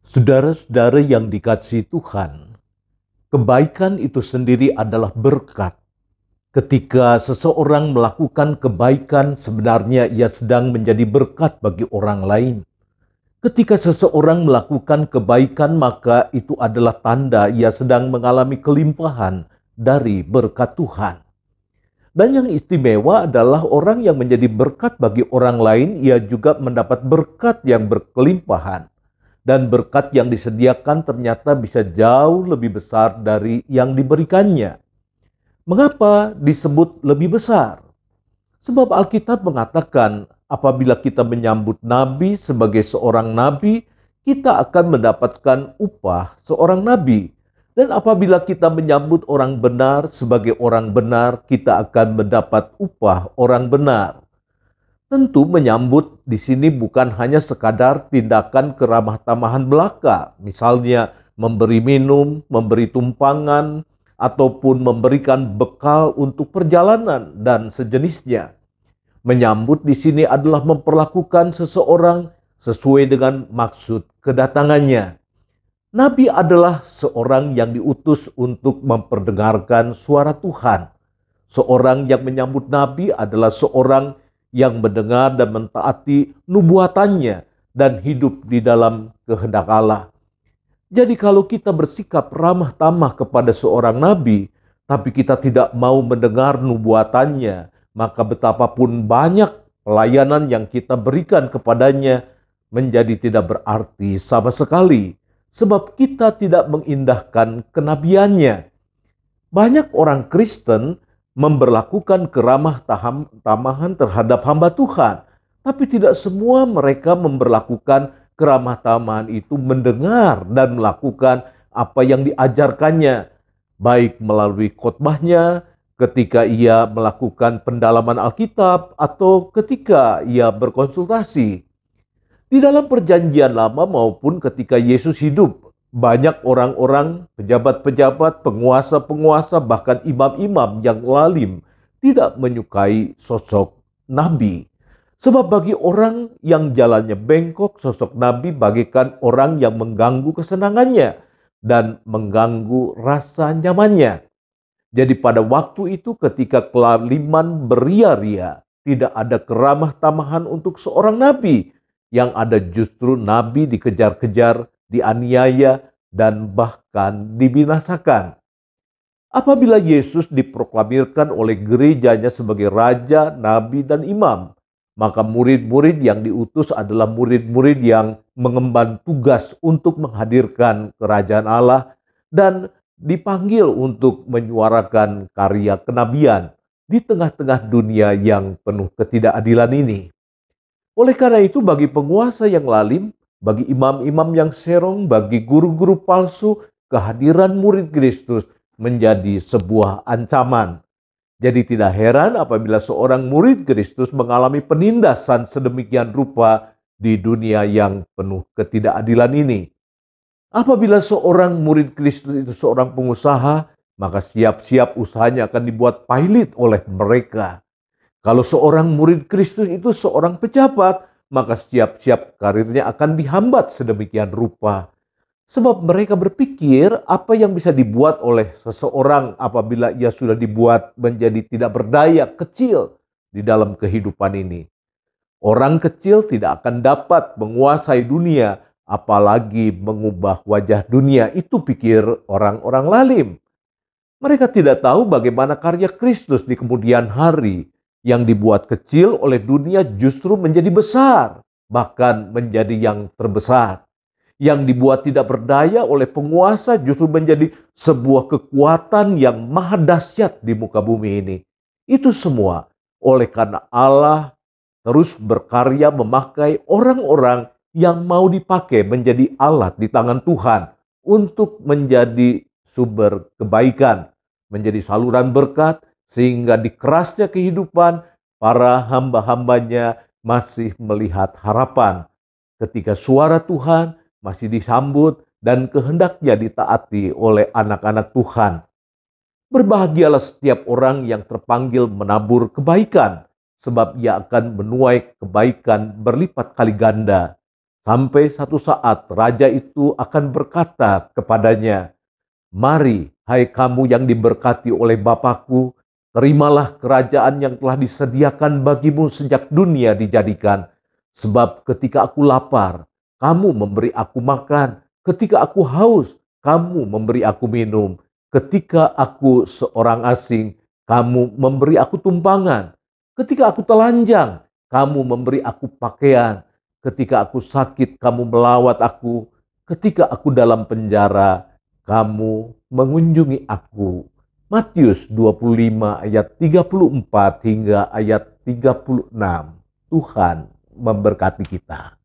Saudara-saudara yang dikasihi Tuhan, kebaikan itu sendiri adalah berkat. Ketika seseorang melakukan kebaikan, sebenarnya ia sedang menjadi berkat bagi orang lain. Ketika seseorang melakukan kebaikan, maka itu adalah tanda ia sedang mengalami kelimpahan dari berkat Tuhan. Dan yang istimewa adalah orang yang menjadi berkat bagi orang lain, ia juga mendapat berkat yang berkelimpahan. Dan berkat yang disediakan ternyata bisa jauh lebih besar dari yang diberikannya. Mengapa disebut lebih besar? Sebab Alkitab mengatakan apabila kita menyambut nabi sebagai seorang nabi, kita akan mendapatkan upah seorang nabi. Dan apabila kita menyambut orang benar sebagai orang benar, kita akan mendapat upah orang benar. Tentu menyambut di sini bukan hanya sekadar tindakan keramah tamahan belaka, misalnya memberi minum, memberi tumpangan, ataupun memberikan bekal untuk perjalanan dan sejenisnya. Menyambut di sini adalah memperlakukan seseorang sesuai dengan maksud kedatangannya. Nabi adalah seorang yang diutus untuk memperdengarkan suara Tuhan. Seorang yang menyambut nabi adalah seorang yang mendengar dan mentaati nubuatannya dan hidup di dalam kehendak Allah. Jadi kalau kita bersikap ramah tamah kepada seorang nabi, tapi kita tidak mau mendengar nubuatannya, maka betapapun banyak pelayanan yang kita berikan kepadanya menjadi tidak berarti sama sekali. Sebab kita tidak mengindahkan kenabiannya. Banyak orang Kristen memberlakukan keramah tamahan terhadap hamba Tuhan. Tapi tidak semua mereka memberlakukan keramah tamahan itu mendengar dan melakukan apa yang diajarkannya. Baik melalui khotbahnya, ketika ia melakukan pendalaman Alkitab, atau ketika ia berkonsultasi. Di dalam perjanjian lama maupun ketika Yesus hidup, banyak orang-orang, pejabat-pejabat, penguasa-penguasa, bahkan imam-imam yang lalim tidak menyukai sosok nabi. Sebab bagi orang yang jalannya bengkok, sosok nabi bagaikan orang yang mengganggu kesenangannya dan mengganggu rasa nyamannya. Jadi pada waktu itu ketika kelaliman beria-ria, tidak ada keramah tamahan untuk seorang nabi. Yang ada justru nabi dikejar-kejar, dianiaya, dan bahkan dibinasakan. Apabila Yesus diproklamirkan oleh gerejanya sebagai raja, nabi, dan imam, maka murid-murid yang diutus adalah murid-murid yang mengemban tugas untuk menghadirkan kerajaan Allah dan dipanggil untuk menyuarakan karya kenabian di tengah-tengah dunia yang penuh ketidakadilan ini. Oleh karena itu bagi penguasa yang lalim, bagi imam-imam yang serong, bagi guru-guru palsu, kehadiran murid Kristus menjadi sebuah ancaman. Jadi tidak heran apabila seorang murid Kristus mengalami penindasan sedemikian rupa di dunia yang penuh ketidakadilan ini. Apabila seorang murid Kristus itu seorang pengusaha, maka siap-siap usahanya akan dibuat pailit oleh mereka. Kalau seorang murid Kristus itu seorang pejabat, maka siap-siap karirnya akan dihambat sedemikian rupa. Sebab mereka berpikir apa yang bisa dibuat oleh seseorang apabila ia sudah dibuat menjadi tidak berdaya, kecil di dalam kehidupan ini. Orang kecil tidak akan dapat menguasai dunia, apalagi mengubah wajah dunia. Itu pikir orang-orang lalim. Mereka tidak tahu bagaimana karya Kristus di kemudian hari yang dibuat kecil oleh dunia justru menjadi besar, bahkan menjadi yang terbesar. Yang dibuat tidak berdaya oleh penguasa justru menjadi sebuah kekuatan yang maha dahsyat di muka bumi ini. Itu semua oleh karena Allah terus berkarya memakai orang-orang yang mau dipakai menjadi alat di tangan Tuhan untuk menjadi sumber kebaikan, menjadi saluran berkat, sehingga di kerasnya kehidupan para hamba-hambanya masih melihat harapan ketika suara Tuhan masih disambut dan kehendaknya ditaati oleh anak-anak Tuhan. Berbahagialah setiap orang yang terpanggil menabur kebaikan, sebab ia akan menuai kebaikan berlipat kali ganda. Sampai satu saat raja itu akan berkata kepadanya, "Mari, hai kamu yang diberkati oleh Bapakku, terimalah kerajaan yang telah disediakan bagimu sejak dunia dijadikan. Sebab ketika aku lapar, kamu memberi aku makan. Ketika aku haus, kamu memberi aku minum. Ketika aku seorang asing, kamu memberi aku tumpangan. Ketika aku telanjang, kamu memberi aku pakaian. Ketika aku sakit, kamu melawat aku. Ketika aku dalam penjara, kamu mengunjungi aku." Matius 25 ayat 34 hingga ayat 36. Tuhan memberkati kita.